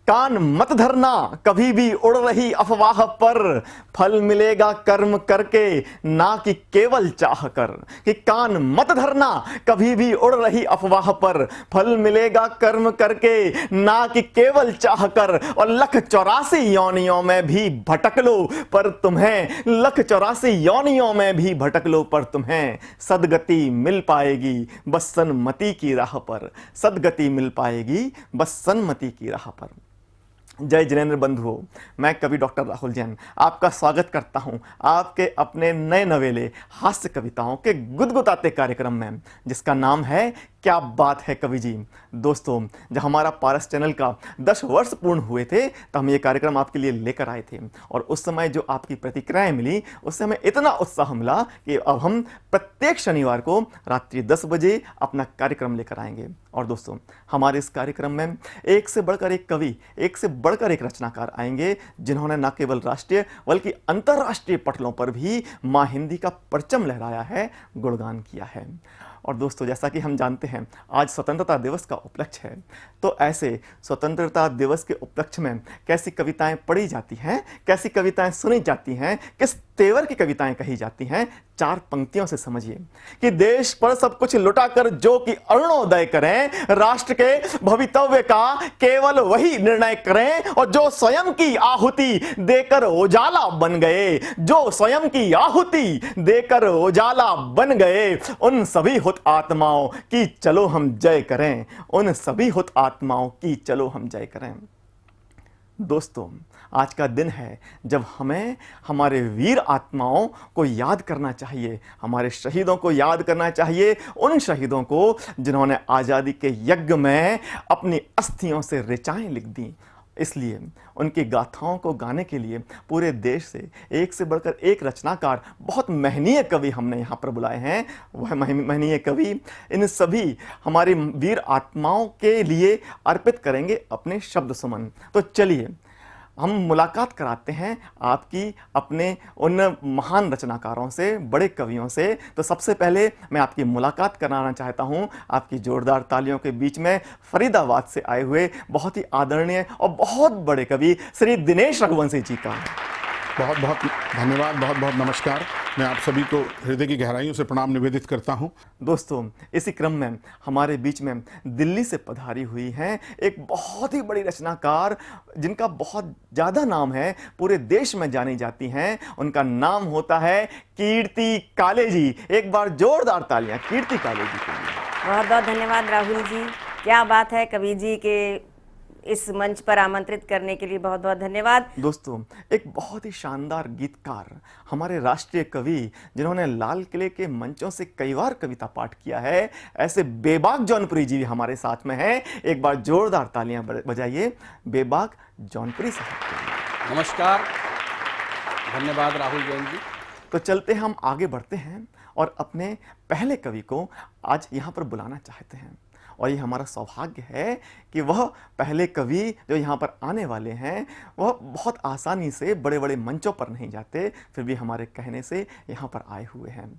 कान मत धरना कभी भी उड़ रही अफवाह पर, फल मिलेगा कर्म करके ना कि केवल चाह कर। कि कान मत धरना कभी भी उड़ रही अफवाह पर, फल मिलेगा कर्म करके ना कि केवल चाह कर। और लख 84 योनियों में भी भटक लो पर तुम्हें, लख 84 योनियों में भी भटक लो पर तुम्हें सदगति मिल पाएगी बस सन्मति की राह पर। सदगति मिल पाएगी बस सन्मति की राह पर। जय जिनेंद्र बंधुओं, मैं कवि डॉक्टर राहुल जैन आपका स्वागत करता हूं आपके अपने नए नवेले हास्य कविताओं के गुदगुदाते कार्यक्रम में, जिसका नाम है क्या बात है कवि जी। दोस्तों, जब हमारा पारस चैनल का 10 वर्ष पूर्ण हुए थे तो हम ये कार्यक्रम आपके लिए लेकर आए थे, और उस समय जो आपकी प्रतिक्रियाएं मिली उससे हमें इतना उत्साह मिला कि अब हम प्रत्येक शनिवार को रात्रि 10 बजे अपना कार्यक्रम लेकर आएंगे। और दोस्तों, हमारे इस कार्यक्रम में एक से बढ़कर एक कवि, एक से बढ़कर एक रचनाकार आएंगे, जिन्होंने न केवल राष्ट्रीय बल्कि अंतर्राष्ट्रीय पटलों पर भी माँ हिंदी का परचम लहराया है, गुणगान किया है। और दोस्तों, जैसा कि हम जानते हैं आज स्वतंत्रता दिवस का उपलक्ष्य है, तो ऐसे स्वतंत्रता दिवस के उपलक्ष्य में कैसी कविताएं पढ़ी जाती हैं, कैसी कविताएं सुनी जाती हैं, किस तेवर की कविताएं कही जाती हैं, 4 पंक्तियों से समझिए। कि देश पर सब कुछ लुटाकर जो कि अरुणोदय करें, राष्ट्र के भवितव्य का केवल वही निर्णय करें, और जो स्वयं की आहुति देकर उजाला बन गए, जो स्वयं की आहुति देकर उजाला बन गए, उन सभी हुत आत्माओं की चलो हम जय करें, उन सभी हुत आत्माओं की चलो हम जय करें। दोस्तों, आज का दिन है जब हमें हमारे वीर आत्माओं को याद करना चाहिए, हमारे शहीदों को याद करना चाहिए, उन शहीदों को जिन्होंने आज़ादी के यज्ञ में अपनी अस्थियों से ऋचाएं लिख दी। इसलिए उनकी गाथाओं को गाने के लिए पूरे देश से एक से बढ़कर एक रचनाकार, बहुत महनीय कवि हमने यहाँ पर बुलाए हैं। वह महनीय कवि इन सभी हमारी वीर आत्माओं के लिए अर्पित करेंगे अपने शब्द सुमन। तो चलिए हम मुलाकात कराते हैं आपकी अपने उन महान रचनाकारों से, बड़े कवियों से। तो सबसे पहले मैं आपकी मुलाकात कराना चाहता हूं आपकी जोरदार तालियों के बीच में फरीदाबाद से आए हुए बहुत ही आदरणीय और बहुत बड़े कवि श्री दिनेश रघुवंशी जी का। बहुत बहुत धन्यवाद, बहुत बहुत नमस्कार। मैं आप सभी को हृदय की गहराइयों से प्रणाम निवेदित करता हूं। दोस्तों, इसी क्रम में हमारे बीच में दिल्ली से पधारी हुई हैं एक बहुत ही बड़ी रचनाकार, जिनका बहुत ज़्यादा नाम है, पूरे देश में जानी जाती हैं। उनका नाम होता है कीर्ति काले जी। एक बार जोरदार तालियां कीर्ति काले जी के लिए। बहुत बहुत धन्यवाद राहुल जी। क्या बात है कवि जी के इस मंच पर आमंत्रित करने के लिए बहुत बहुत धन्यवाद। दोस्तों, एक बहुत ही शानदार गीतकार, हमारे राष्ट्रीय कवि, जिन्होंने लाल किले के मंचों से कई बार कविता पाठ किया है, ऐसे बेबाक जौनपुरी जी हमारे साथ में हैं। एक बार जोरदार तालियां बजाइए बेबाक जौनपुरी साहब। नमस्कार, धन्यवाद राहुल जैन जी। तो चलते हम आगे बढ़ते हैं और अपने पहले कवि को आज यहाँ पर बुलाना चाहते हैं। और ये हमारा सौभाग्य है कि वह पहले कवि जो यहाँ पर आने वाले हैं वह बहुत आसानी से बड़े बड़े मंचों पर नहीं जाते, फिर भी हमारे कहने से यहाँ पर आए हुए हैं।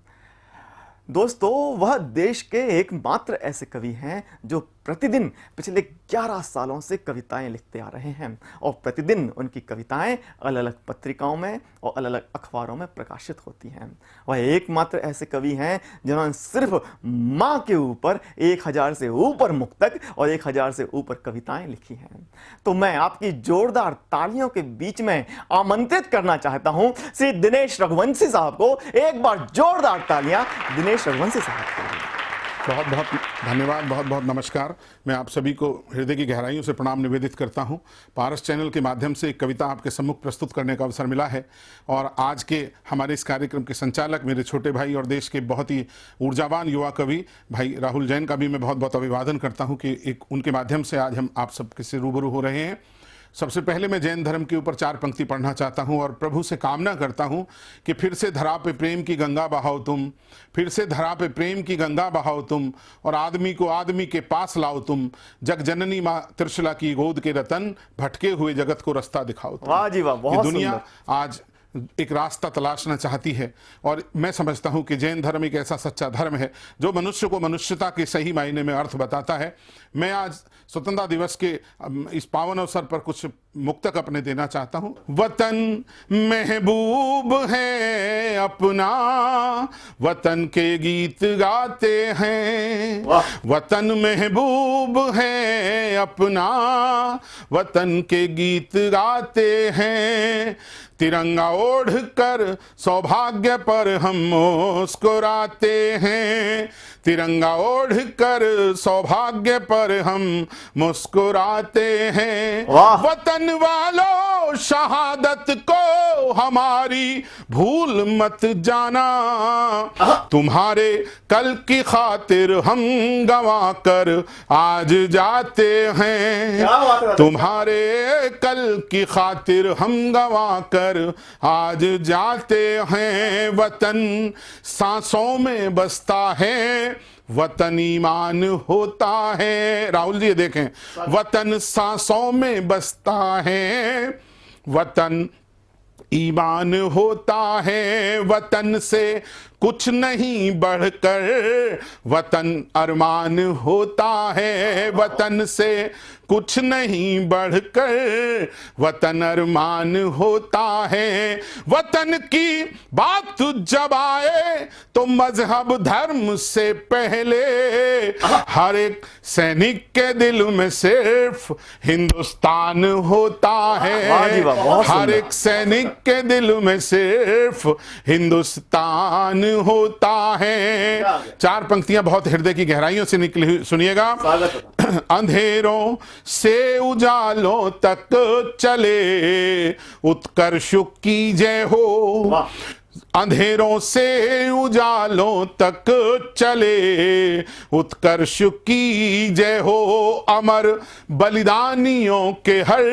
दोस्तों, वह देश के एकमात्र ऐसे कवि हैं जो प्रतिदिन पिछले 11 सालों से कविताएं लिखते आ रहे हैं, और प्रतिदिन उनकी कविताएं अलग अलग पत्रिकाओं में और अलग अलग अखबारों में प्रकाशित होती हैं। वह एकमात्र ऐसे कवि हैं जिन्होंने सिर्फ माँ के ऊपर 1000 से ऊपर मुक्तक और 1000 से ऊपर कविताएं लिखी हैं। तो मैं आपकी जोरदार तालियों के बीच में आमंत्रित करना चाहता हूं श्री दिनेश रघुवंशी साहब को। एक बार जोरदार तालियां दिनेश रघुवंशी साहब के लिए। बहुत बहुत धन्यवाद, बहुत बहुत नमस्कार। मैं आप सभी को हृदय की गहराइयों से प्रणाम निवेदित करता हूं। पारस चैनल के माध्यम से एक कविता आपके सम्मुख प्रस्तुत करने का अवसर मिला है, और आज के हमारे इस कार्यक्रम के संचालक मेरे छोटे भाई और देश के बहुत ही ऊर्जावान युवा कवि भाई राहुल जैन का भी मैं बहुत बहुत अभिवादन करता हूँ कि एक उनके माध्यम से आज हम आप सबके से रूबरू हो रहे हैं। सबसे पहले मैं जैन धर्म के ऊपर 4 पंक्ति पढ़ना चाहता हूं और प्रभु से कामना करता हूं कि फिर से धरा पे प्रेम की गंगा बहाओ तुम, फिर से धरा पे प्रेम की गंगा बहाओ तुम, और आदमी को आदमी के पास लाओ तुम, जग जननी माँ त्रिशला की गोद के रतन, भटके हुए जगत को रास्ता दिखाओ तुम। वाह जी वाह, बहुत दुनिया आज एक रास्ता तलाशना चाहती है। और मैं समझता हूं कि जैन धर्म एक ऐसा सच्चा धर्म है जो मनुष्य को मनुष्यता के सही मायने में अर्थ बताता है। मैं आज स्वतंत्रता दिवस के इस पावन अवसर पर कुछ मुक्तक अपने देना चाहता हूं। वतन महबूब है अपना, वतन के गीत गाते हैं। वतन महबूब है अपना, वतन के गीत गाते हैं। तिरंगा ओढ़ कर सौभाग्य पर हम मुस्कुराते हैं। तिरंगा ओढ़ कर सौभाग्य पर हम मुस्कुराते हैं। वतन वालों शहादत को हमारी भूल मत जाना, तुम्हारे कल की खातिर हम गंवा कर आज जाते हैं। तुम्हारे कल की खातिर हम गंवा कर आज जाते हैं। वतन सांसों में बसता है, वतन ईमान होता है। राहुल जी ये देखें, वतन सांसों में बसता है, वतन ईमान होता है। वतन से कुछ नहीं बढ़कर वतन अरमान होता है। वतन से कुछ नहीं बढ़कर वतन अरमान होता है। वतन की बात जब आए तो मजहब धर्म से पहले हर एक सैनिक के दिल में सिर्फ हिंदुस्तान होता है। हर एक सैनिक के दिल में सिर्फ हिंदुस्तान होता है। चार पंक्तियां बहुत हृदय की गहराइयों से निकली हुई, सुनिएगा। अंधेरों से उजालों तक चले उत्कर्ष की जय हो। अंधेरों से उजालों तक चले उत्कर्ष की जय हो। अमर बलिदानियों के हर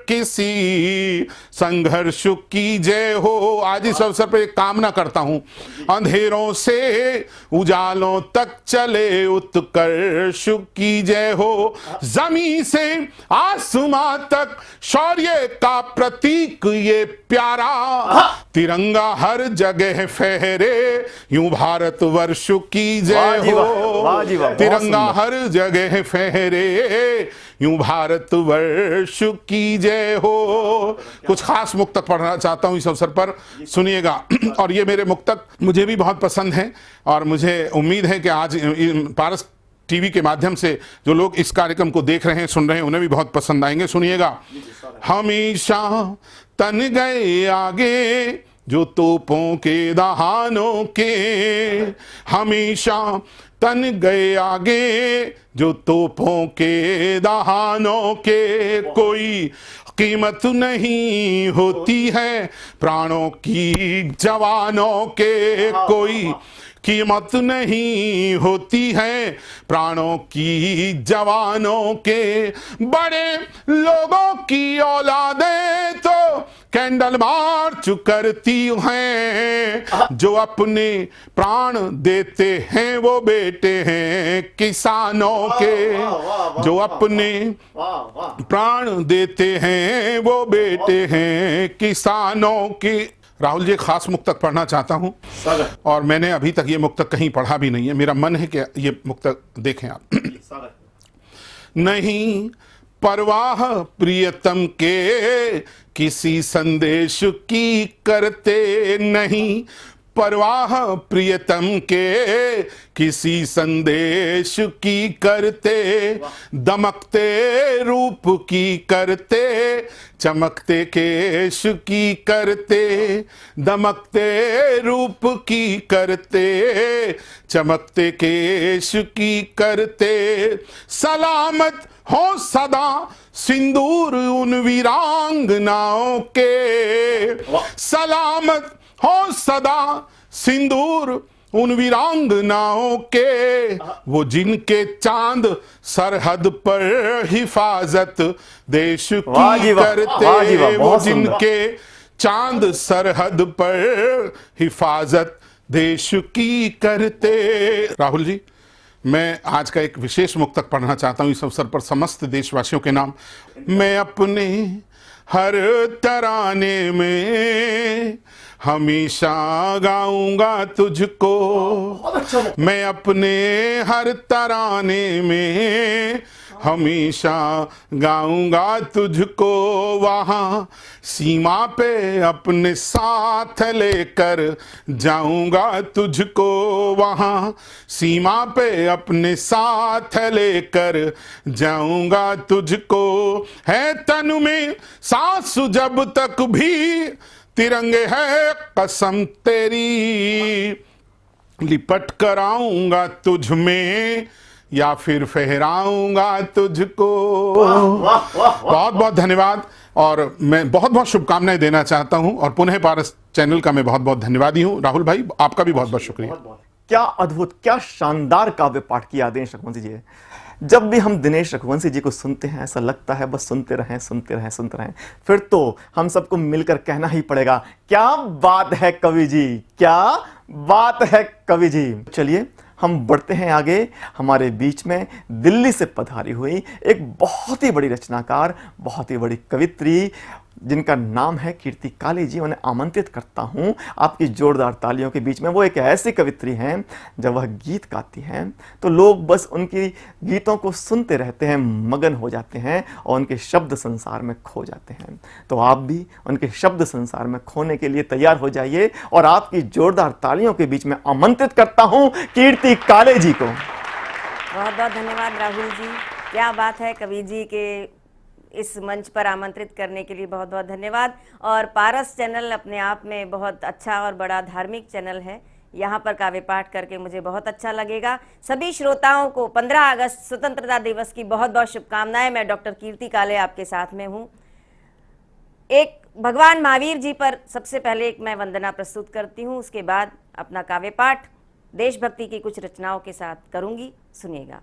किसी संघर्ष की जय हो। आज इस अवसर पर एक कामना करता हूं, अंधेरों से उजालों तक चले उत्कर्ष की जय हो। जमीन से आसमां तक शौर्य का प्रतीक ये प्यारा, तिरंगा हर जगह फहरे यूं भारतवर्ष की जय हो। तिरंगा हर जगह फहरे यूं भारतवर्ष की जय हो। कुछ खास मुक्तक पढ़ना चाहता हूं इस अवसर पर, सुनिएगा। और ये मेरे मुक्तक मुझे भी बहुत पसंद है और मुझे उम्मीद है कि आज पारस टीवी के माध्यम से जो लोग इस कार्यक्रम को देख रहे हैं, सुन रहे हैं, उन्हें भी बहुत पसंद आएंगे। सुनिएगा। हमेशा तन गए आगे जो तोपों के दहानों के, हमेशा तन गए आगे जो तोपों के दहानों के। कोई कीमत नहीं होती है प्राणों की जवानों के। कोई कीमत नहीं होती है प्राणों की जवानों के। बड़े लोगों की औलादें तो कैंडल मार्च करती हैं, जो अपने प्राण देते हैं वो बेटे हैं किसानों के। जो अपने प्राण देते हैं वो बेटे हैं किसानों के। राहुल जी, खास मुक्तक पढ़ना चाहता हूं और मैंने अभी तक ये मुक्तक कहीं पढ़ा भी नहीं है। मेरा मन है कि ये मुक्तक देखें आप। नहीं परवाह प्रियतम के किसी संदेश की करते, नहीं परवाह प्रियतम के किसी संदेश की करते। दमकते रूप की करते, चमकते केश की करते। दमकते रूप की करते, चमकते केश की करते। सलामत हो सदा सिंदूर उन वीरांगनाओं के। सलामत हो सदा सिंदूर उन वीरांगनाओं के, वो जिनके चांद सरहद पर हिफाजत देश की करते। वो जिनके चांद सरहद पर हिफाजत देश की करते। राहुल जी, मैं आज का एक विशेष मुक्तक पढ़ना चाहता हूं इस अवसर पर समस्त देशवासियों के नाम। मैं अपने हर तराने में हमेशा गाऊंगा तुझको मैं अपने हर तराने में, हमेशा गाऊंगा तुझको वहाँ सीमा पे अपने साथ लेकर जाऊंगा तुझको, वहाँ सीमा पे अपने साथ लेकर जाऊंगा तुझको। है तन में सांस जब तक भी तिरंगे है कसम तेरी, लिपट कर आऊंगा तुझ में या फिर फहराऊंगा तुझको। बहुत बहुत धन्यवाद और मैं बहुत बहुत शुभकामनाएं देना चाहता हूं और पुनः पारस चैनल का मैं बहुत बहुत धन्यवादी हूं। राहुल भाई आपका भी बहुत बहुत शुक्रिया। क्या अद्भुत, क्या शानदार काव्य पाठ किया दिनेश रघुवंशी जी। जब भी हम दिनेश रघुवंशी जी को सुनते हैं ऐसा लगता है बस सुनते रहें सुनते रहें सुनते रहें। फिर तो हम सबको मिलकर कहना ही पड़ेगा, क्या बात है कवि जी, क्या बात है कवि जी। चलिए हम बढ़ते हैं आगे। हमारे बीच में दिल्ली से पधारी हुई एक बहुत ही बड़ी रचनाकार, बहुत ही बड़ी कवित्री जिनका नाम है कीर्ति काले जी, उन्हें आमंत्रित करता हूं आपकी जोरदार तालियों के बीच में। वो एक ऐसी कवित्री हैं जब वह गीत गाती हैं तो लोग बस उनकी गीतों को सुनते रहते हैं, मगन हो जाते हैं और उनके शब्द संसार में खो जाते हैं। तो आप भी उनके शब्द संसार में खोने के लिए तैयार हो जाइए और आपकी जोरदार तालियों के बीच में आमंत्रित करता हूं कीर्ति काले जी को। बहुत बहुत धन्यवाद राहुल जी। क्या बात है कवि जी के इस मंच पर आमंत्रित करने के लिए बहुत बहुत धन्यवाद। और पारस चैनल अपने आप में बहुत अच्छा और बड़ा धार्मिक चैनल है। यहाँ पर काव्य पाठ करके मुझे बहुत अच्छा लगेगा। सभी श्रोताओं को 15 अगस्त स्वतंत्रता दिवस की बहुत बहुत शुभकामनाएं। मैं डॉक्टर कीर्ति काले आपके साथ में हूँ। एक भगवान महावीर जी पर सबसे पहले एक मैं वंदना प्रस्तुत करती हूँ, उसके बाद अपना काव्य पाठ देशभक्ति की कुछ रचनाओं के साथ करूँगी। सुनिएगा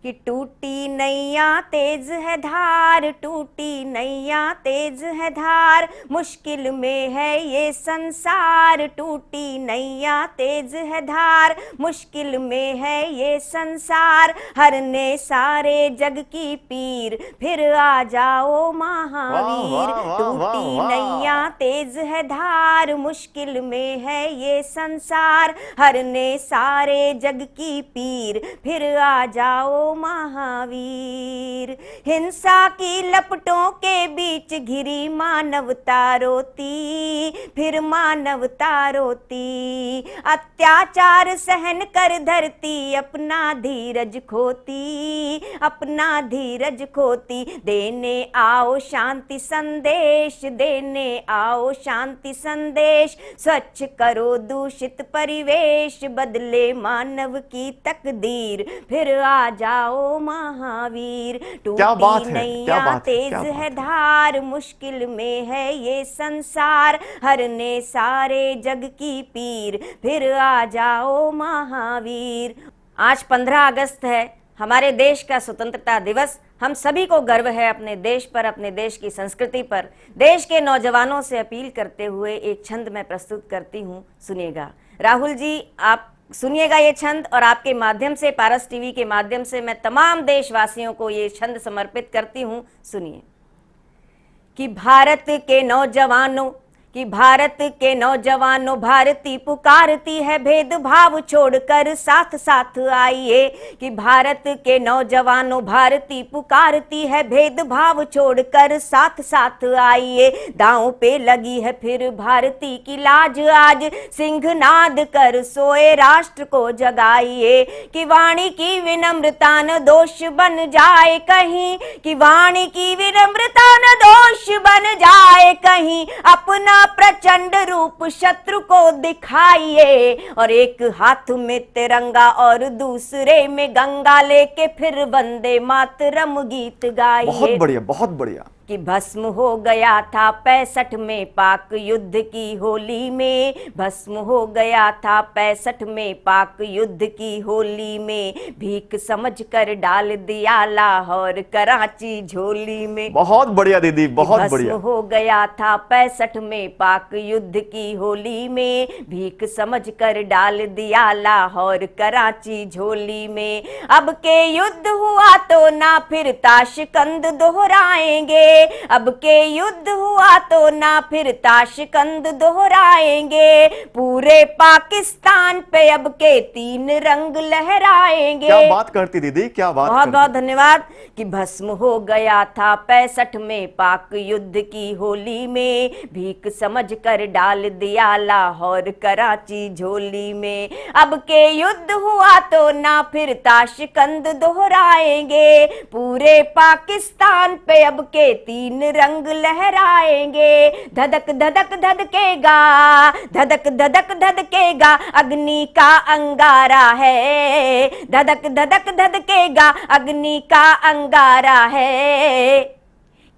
कि टूटी नैया तेज है धार, टूटी नैया तेज है धार, मुश्किल में है ये संसार, टूटी नैया तेज है धार, मुश्किल में है ये संसार, हरने सारे जग की पीर, फिर आ जाओ महावीर। टूटी नैया तेज है धार, मुश्किल में है ये संसार, हरने सारे जग की पीर, फिर आ जाओ महावीर। हिंसा की लपटों के बीच घिरी मानवता रोती, फिर मानवता रोती, अत्याचार सहन कर धरती अपना धीरज खोती, अपना धीरज खोती। देने आओ शांति संदेश, देने आओ शांति संदेश, स्वच्छ करो दूषित परिवेश, बदले मानव की तकदीर, फिर आ जाओ महावीर। टूटी नैया तेज है धार, मुश्किल में है ये संसार, हरने सारे जग की पीर, फिर आ जाओ महावीर। आज 15 अगस्त है, हमारे देश का स्वतंत्रता दिवस। हम सभी को गर्व है अपने देश पर, अपने देश की संस्कृति पर। देश के नौजवानों से अपील करते हुए एक छंद मैं प्रस्तुत करती हूँ, सुनिएगा। राहुल जी आप सुनिएगा ये छंद, और आपके माध्यम से, पारस टीवी के माध्यम से मैं तमाम देशवासियों को ये छंद समर्पित करती हूँ। सुनिए कि भारत के नौजवानों, कि भारत के नौजवानों, भारती पुकारती है भेदभाव छोड़कर साथ साथ आइए। कि भारत के नौजवानों, भारती पुकारती है भेदभाव छोड़कर साथ साथ आइए। दांव पे लगी है फिर भारती की लाज, आज सिंहनाद कर सोए राष्ट्र को जगाइए। कि वाणी की विनम्रता न दोष बन जाए कहीं, कि वाणी की विनम्रता न दोष बन जाए कहीं, अपना प्रचंड रूप शत्रु को दिखाइए। और एक हाथ में तिरंगा और दूसरे में गंगा लेके फिर वंदे मातरम गीत गाइए। बहुत बढ़िया, बहुत बढ़िया। कि भस्म हो गया था 65 में पाक युद्ध की होली में, भस्म हो गया था 65 में पाक युद्ध की होली में, भीख समझकर डाल दिया लाहौर कराची झोली में। बहुत बढ़िया दीदी, बहुत बढ़िया। भस्म हो गया था 65 में पाक युद्ध की होली में, भीख समझकर डाल दिया लाहौर कराची झोली में। अब के युद्ध हुआ तो ना फिर ताशकंद दोहराएंगे, अब के युद्ध हुआ तो ना फिर ताशकंद दोहराएंगे, पूरे पाकिस्तान पे अब के 3 रंग लहराएंगे। क्या बात करती दीदी, क्या बात बहुत करती। बहुत धन्यवाद। कि भस्म हो गया था 65 में पाक युद्ध की होली में, भीख समझ कर डाल दिया लाहौर कराची झोली में। अब के युद्ध हुआ तो ना फिर ताशकंद दोहराएंगे, पूरे पाकिस्तान पे अब के 3 रंग लहराएंगे। धधक धधक धधकेगा, धधक धधक धधकेगा अग्नि का अंगारा है, धधक धधक धधकेगा अग्नि का अंगारा है।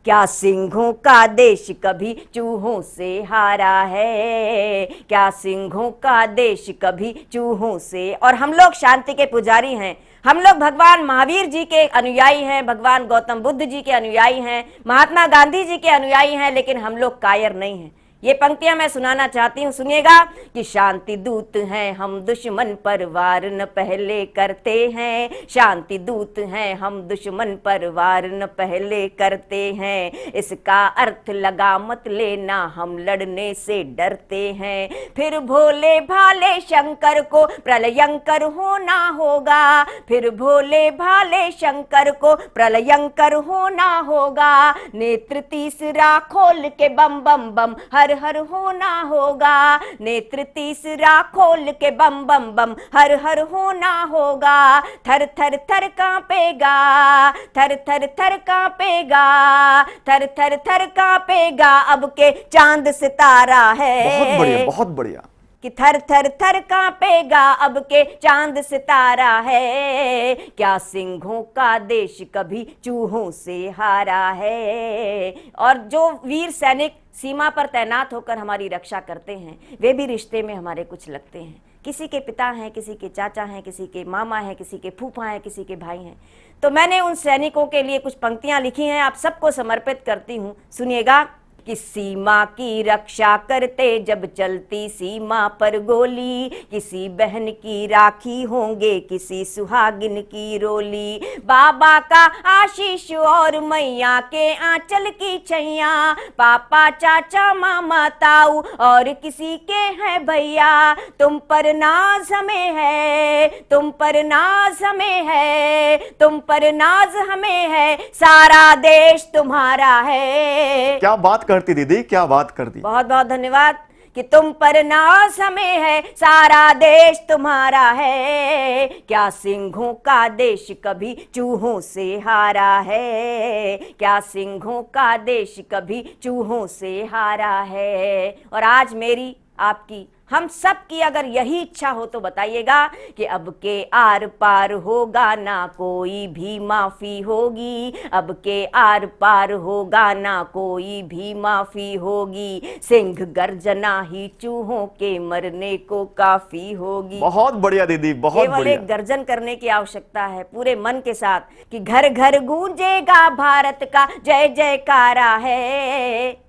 क्या सिंहों का देश कभी चूहों से हारा है, क्या सिंहों का देश कभी चूहों से। और हम लोग शांति के पुजारी हैं, हम लोग भगवान महावीर जी के अनुयायी हैं, भगवान गौतम बुद्ध जी के अनुयायी हैं, महात्मा गांधी जी के अनुयायी हैं, लेकिन हम लोग कायर नहीं हैं। ये पंक्तियां मैं सुनाना चाहती हूँ, सुनिएगा। कि शांति दूत हैं हम, दुश्मन पर वार न पहले करते हैं, शांति दूत हैं हम, दुश्मन पर वार न पहले करते हैं। इसका अर्थ लगा मत लेना हम लड़ने से डरते हैं, फिर भोले भाले शंकर को प्रलयंकर होना होगा, फिर भोले भाले शंकर को प्रलयंकर होना होगा। नेत्र तीसरा खोल के बम बम बम हर हर होना होगा, नेत्र तीसरा खोल के बम बम बम हर हर होना होगा। थर थर थर कांपेगा, थर थर थर कांपेगा, थर थर थर कांपेगा अब के चांद सितारा है। बहुत बढ़िया, बहुत बढ़िया। कि थर थर थर कांपेगा अब के चांद सितारा है, क्या सिंहों का देश कभी चूहों से हारा है। और जो वीर सैनिक सीमा पर तैनात होकर हमारी रक्षा करते हैं, वे भी रिश्ते में हमारे कुछ लगते हैं। किसी के पिता हैं, किसी के चाचा हैं, किसी के मामा हैं, किसी के फूफा हैं, किसी के भाई हैं। तो मैंने उन सैनिकों के लिए कुछ पंक्तियां लिखी हैं, आप सबको समर्पित करती हूँ, सुनिएगा। कि सीमा की रक्षा करते जब चलती सीमा पर गोली, किसी बहन की राखी होंगे किसी सुहागिन की रोली। बाबा का आशीष और मैया के आंचल की छैया, पापा चाचा मामा ताऊ और किसी के हैं भैया। तुम पर नाज हमें है, तुम पर नाज हमें है, तुम पर नाज हमें है, सारा देश तुम्हारा है। क्या बात करती दीदी, क्या बात करती। बहुत बहुत धन्यवाद। कि तुम पर नाज हमें है, सारा देश तुम्हारा है, क्या सिंहों का देश कभी चूहों से हारा है, क्या सिंहों का देश कभी चूहों से हारा है। और आज मेरी आपकी हम सब की अगर यही इच्छा हो तो बताइएगा कि अब के आर पार होगा ना कोई भी माफी होगी, अब के आर पार होगा ना कोई भी माफी होगी। सिंह गर्जना ही चूहों के मरने को काफी होगी। बहुत बढ़िया दीदी, बहुत केवल बढ़िया। एक गर्जन करने की आवश्यकता है पूरे मन के साथ कि घर घर गूंजेगा भारत का जय जयकारा है।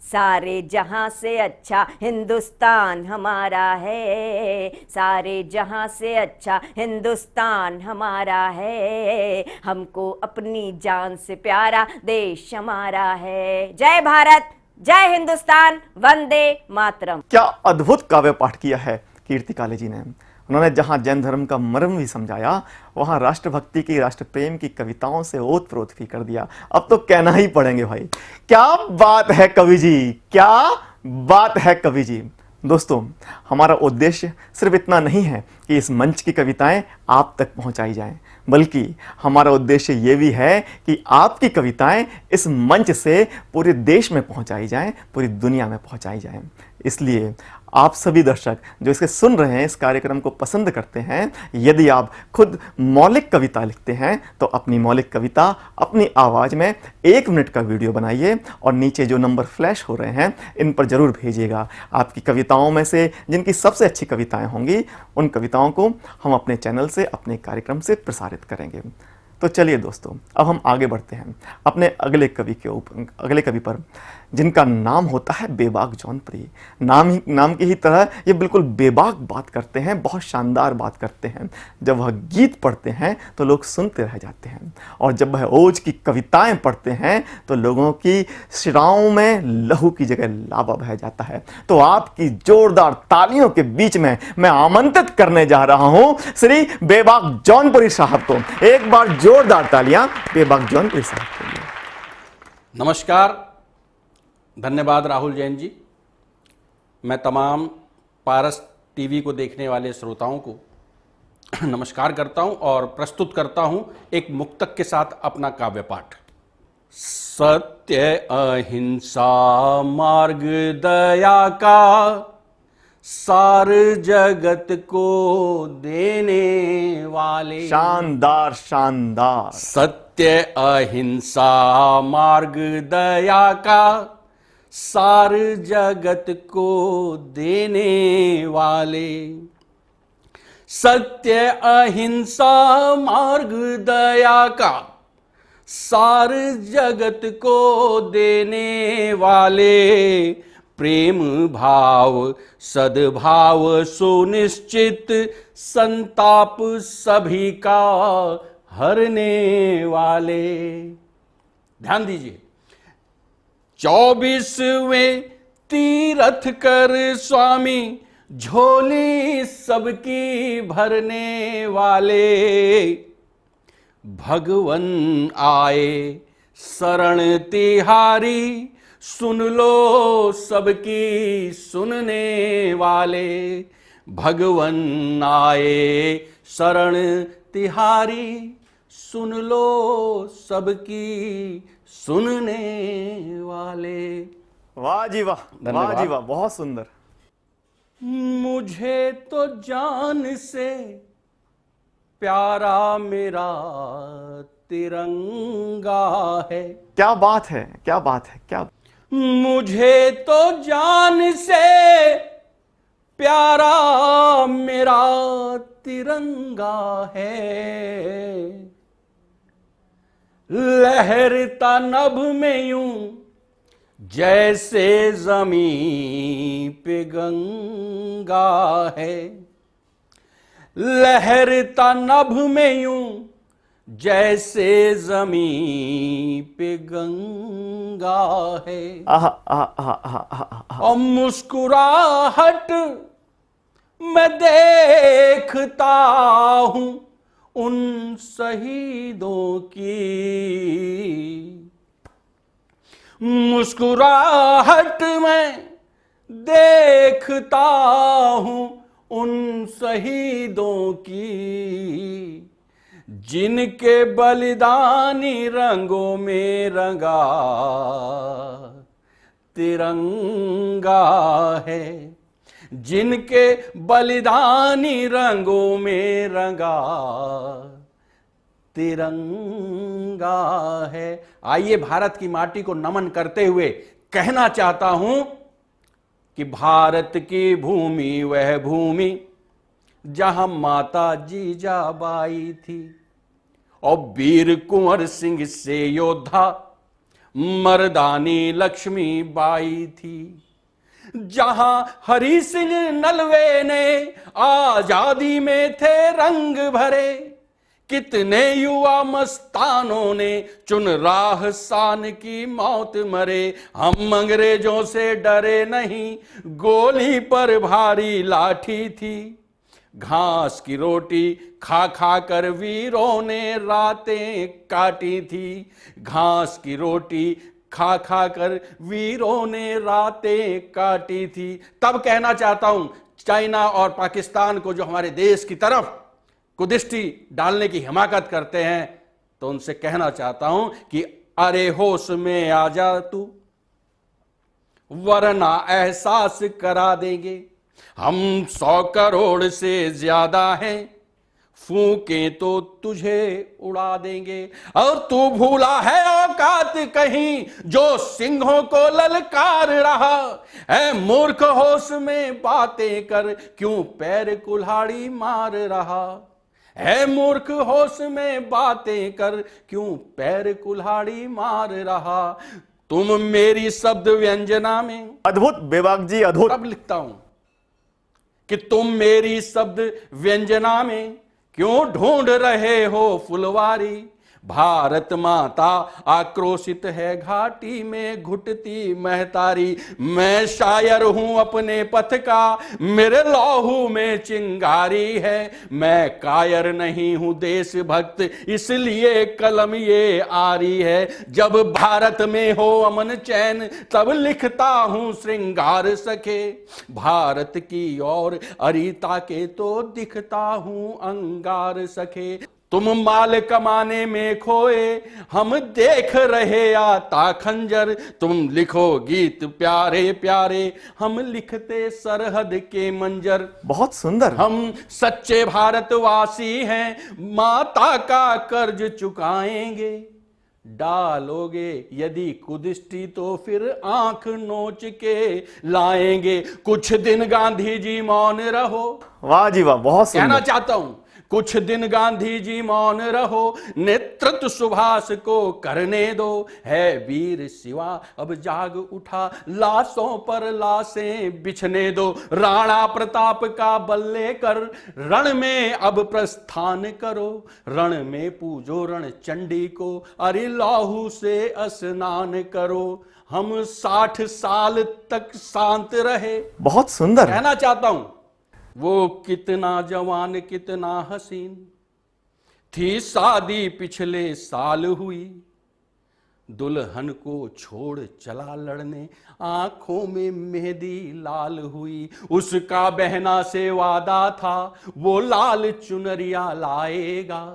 सारे जहां से अच्छा हिंदुस्तान हमारा है, सारे जहां से अच्छा हिंदुस्तान हमारा है, हमको अपनी जान से प्यारा देश हमारा है। जय भारत, जय हिंदुस्तान, वंदे मातरम। क्या अद्भुत काव्य पाठ किया है कीर्ति काले जी ने। उन्होंने जहां जैन धर्म का मर्म भी समझाया, वहां राष्ट्रभक्ति की, राष्ट्र प्रेम की कविताओं से ओत प्रोत भी कर दिया। अब तो कहना ही पड़ेंगे भाई, क्या बात है कवि जी, क्या बात है कवि जी। दोस्तों, हमारा उद्देश्य सिर्फ इतना नहीं है कि इस मंच की कविताएं आप तक पहुंचाई जाएं, बल्कि हमारा उद्देश्य ये भी है कि आपकी कविताएं इस मंच से पूरे देश में पहुंचाई जाएं, पूरी दुनिया में पहुंचाई जाएं। इसलिए आप सभी दर्शक जो इसके सुन रहे हैं, इस कार्यक्रम को पसंद करते हैं, यदि आप खुद मौलिक कविता लिखते हैं तो अपनी मौलिक कविता अपनी आवाज़ में 1 मिनट का वीडियो बनाइए और नीचे जो नंबर फ्लैश हो रहे हैं इन पर ज़रूर भेजिएगा। आपकी कविताओं में से जिनकी सबसे अच्छी कविताएं होंगी, उन कविताओं को हम अपने चैनल से, अपने कार्यक्रम से प्रसारित करेंगे। तो चलिए दोस्तों, अब हम आगे बढ़ते हैं अपने अगले कवि पर, जिनका नाम होता है बेबाक जौनपुरी। नाम की ही तरह ये बिल्कुल बेबाक बात करते हैं, बहुत शानदार बात करते हैं। जब वह गीत पढ़ते हैं तो लोग सुनते रह जाते हैं, और जब वह ओज की कविताएं पढ़ते हैं तो लोगों की शिराओं में लहू की जगह लावा बह जाता है। तो आपकी जोरदार तालियों के बीच में मैं आमंत्रित करने जा रहा हूं श्री बेबाक जौनपुरी साहब को। एक बार जोरदार तालियां बेबाक जौनपुरी साहब के लिए। नमस्कार, धन्यवाद राहुल जैन जी। मैं तमाम पारस टीवी को देखने वाले श्रोताओं को नमस्कार करता हूं और प्रस्तुत करता हूं एक मुक्तक के साथ अपना काव्य पाठ। सत्य अहिंसा मार्ग दया का सार जगत को देने वाले। शानदार शानदार। सत्य अहिंसा मार्ग दया का सार जगत को देने वाले। सत्य अहिंसा मार्ग दया का सार जगत को देने वाले। प्रेम भाव सद्भाव सुनिश्चित संताप सभी का हरने वाले। ध्यान दीजिए, 24वें तीरथ कर स्वामी झोली सबकी भरने वाले। भगवन आए शरण तिहारी सुन लो सबकी सुनने वाले। भगवन आए शरण तिहारी सुन लो सबकी सुनने वाले। वाह जी वाह, वाह जी वाह, बहुत सुंदर। मुझे तो जान से प्यारा मेरा तिरंगा है। क्या बात है, क्या बात है, क्या। मुझे तो जान से प्यारा मेरा तिरंगा है। लहरता नभ में यूं जैसे जमीन पे गंगा है। लहरता नभ में यूं जैसे जमीन पे गंगा है। और मुस्कुराहट मैं देखता हूं उन शहीदों की। मुस्कुराहट में देखता हूं उन शहीदों की, जिनके बलिदानी रंगों में रंगा तिरंगा है। जिनके बलिदानी रंगों में रंगा तिरंगा है। आइए भारत की माटी को नमन करते हुए कहना चाहता हूं कि भारत की भूमि वह भूमि जहां माता जीजाबाई थी और वीर कुंवर सिंह से योद्धा मर्दानी लक्ष्मीबाई थी। जहां हरि सिंह नलवे ने आजादी में थे रंग भरे, कितने युवा मस्तानों ने चुन राह शान की मौत मरे। हम अंग्रेजों से डरे नहीं, गोली पर भारी लाठी थी। घास की रोटी खा खा कर वीरों ने रातें काटी थी। घास की रोटी खा खा कर वीरों ने रातें काटी थी। तब कहना चाहता हूं चाइना और पाकिस्तान को, जो हमारे देश की तरफ कुदृष्टि डालने की हिमाकत करते हैं, तो उनसे कहना चाहता हूं कि अरे होश में आ जा तू, वरना एहसास करा देंगे हम 100 करोड़ से ज्यादा हैं, फूके तो तुझे उड़ा देंगे। और तू भूला है औकात कहीं जो सिंहों को ललकार रहा है। मूर्ख होश में बातें कर क्यों पैर कुल्हाड़ी मार रहा है मूर्ख होश में बातें कर, क्यों पैर कुल्हाड़ी मार रहा। तुम मेरी शब्द व्यंजना में, अद्भुत बेबाक जी, अद्भुत। अब लिखता हूं कि तुम मेरी शब्द व्यंजना में क्यों ढूंढ रहे हो फुलवारी। भारत माता आक्रोशित है घाटी में घुटती महतारी। मैं शायर हूं अपने पथ का, मेरे लौहू में चिंगारी है। मैं कायर नहीं हूं देशभक्त, इसलिए कलम ये आरी है। जब भारत में हो अमन चैन, तब लिखता हूं श्रृंगार सखे। भारत की ओर अरीता के तो दिखता हूं अंगार सखे। तुम माल कमाने में खोए, हम देख रहे आता खंजर। तुम लिखो गीत प्यारे प्यारे, हम लिखते सरहद के मंजर। बहुत सुंदर। हम सच्चे भारतवासी हैं, माता का कर्ज चुकाएंगे। डालोगे यदि कुदृष्टि तो फिर आंख नोच के लाएंगे। कुछ दिन गांधी जी मौन रहो। वाह जी वाह, बहुत कहना सुंदर। चाहता हूं, कुछ दिन गांधी जी मौन रहो, नेतृत्व सुभाष को करने दो। है वीर शिवा अब जाग उठा, लाशों पर लाशें बिछने दो। राणा प्रताप का बल लेकर रण में अब प्रस्थान करो। रण में पूजो रण चंडी को, अरे लौहू से स्नान करो। हम 60 साल तक शांत रहे। बहुत सुंदर। कहना चाहता हूं, वो कितना जवान कितना हसीन थी, शादी पिछले साल हुई। दुल्हन को छोड़ चला लड़ने, आंखों में मेहंदी लाल हुई। उसका बहना से वादा था, वो लाल चुनरिया लाएगा।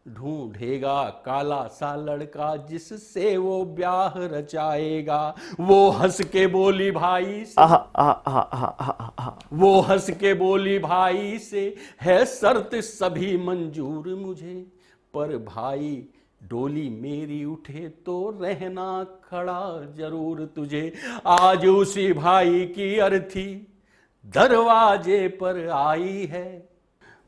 ढूंढेगा काला सा लड़का, जिससे वो ब्याह रचाएगा। वो हंस के बोली भाई से, वो हंस के बोली भाई से, है शर्त सभी मंजूर मुझे। पर भाई डोली मेरी उठे तो रहना खड़ा जरूर तुझे। आज उसी भाई की अर्थी दरवाजे पर आई है।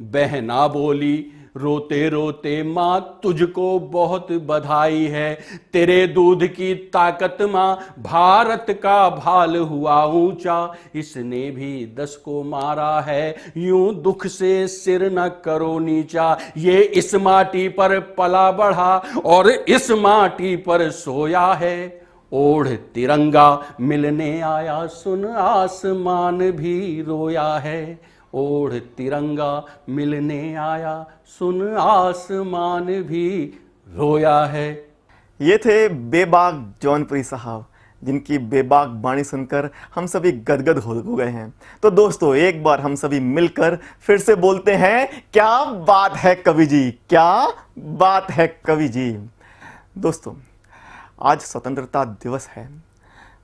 बहना बोली रोते रोते, मां तुझको बहुत बधाई है। तेरे दूध की ताकत मां, भारत का भाल हुआ ऊंचा। इसने भी 10 को मारा है, यूं दुख से सिर न करो नीचा। ये इस माटी पर पला बढ़ा और इस माटी पर सोया है। ओढ़ तिरंगा मिलने आया, सुन आसमान भी रोया है। ओढ़ तिरंगा मिलने आया, सुन आसमान भी रोया है। ये थे बेबाक जौनपुरी साहब, जिनकी बेबाक बाणी सुनकर हम सभी गदगद हो गए हैं। तो दोस्तों, एक बार हम सभी मिलकर फिर से बोलते हैं, क्या बात है कवि जी, क्या बात है कवि जी। दोस्तों, आज स्वतंत्रता दिवस है,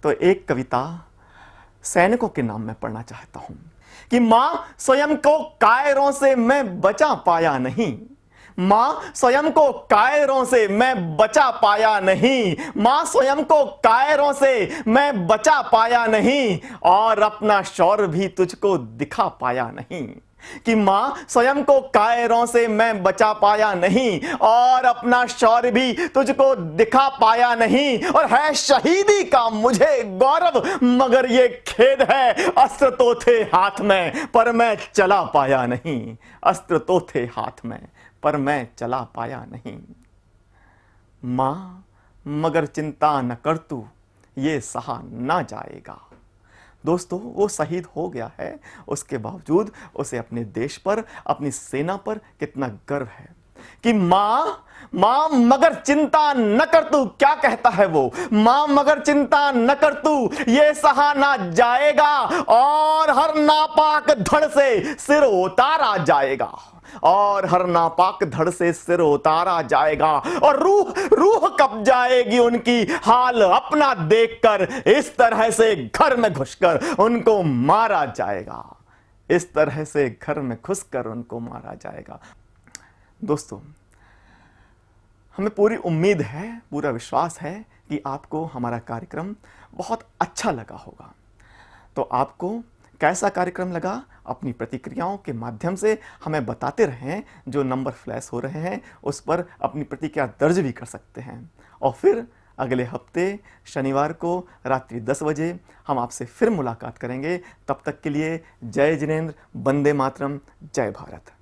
तो एक कविता सैनिकों के नाम में पढ़ना चाहता हूं कि मां स्वयं को कायरों से मैं बचा पाया नहीं। मां स्वयं को कायरों से मैं बचा पाया नहीं। मां स्वयं को कायरों से मैं बचा पाया नहीं, और अपना शौर्य भी तुझको दिखा पाया नहीं। कि मां स्वयं को कायरों से मैं बचा पाया नहीं, और अपना शौर्य भी तुझको दिखा पाया नहीं। और है शहीदी का मुझे गौरव, मगर ये खेद है, अस्त्र तो थे हाथ में पर मैं चला पाया नहीं। अस्त्र तो थे हाथ में पर मैं चला पाया नहीं। मां मगर चिंता न कर तू, ये सहा ना जाएगा। दोस्तों, वो शहीद हो गया है, उसके बावजूद उसे अपने देश पर, अपनी सेना पर कितना गर्व है। कि मां मगर चिंता न कर तू, क्या कहता है वो, मां मगर चिंता न कर तू, ये सहा ना जाएगा। और हर नापाक धड़ से सिर उतारा जाएगा, और हर नापाक धड़ से सिर उतारा जाएगा। और रूह कब जाएगी उनकी हाल अपना देखकर, इस तरह से घर में घुसकर उनको मारा जाएगा। इस तरह से घर में घुसकर उनको मारा जाएगा। दोस्तों, हमें पूरी उम्मीद है, पूरा विश्वास है कि आपको हमारा कार्यक्रम बहुत अच्छा लगा होगा। तो आपको कैसा कार्यक्रम लगा, अपनी प्रतिक्रियाओं के माध्यम से हमें बताते रहें। जो नंबर फ्लैश हो रहे हैं उस पर अपनी प्रतिक्रिया दर्ज भी कर सकते हैं। और फिर अगले हफ्ते शनिवार को रात्रि 10 बजे हम आपसे फिर मुलाकात करेंगे। तब तक के लिए जय जिनेंद्र, वंदे मातरम, जय भारत।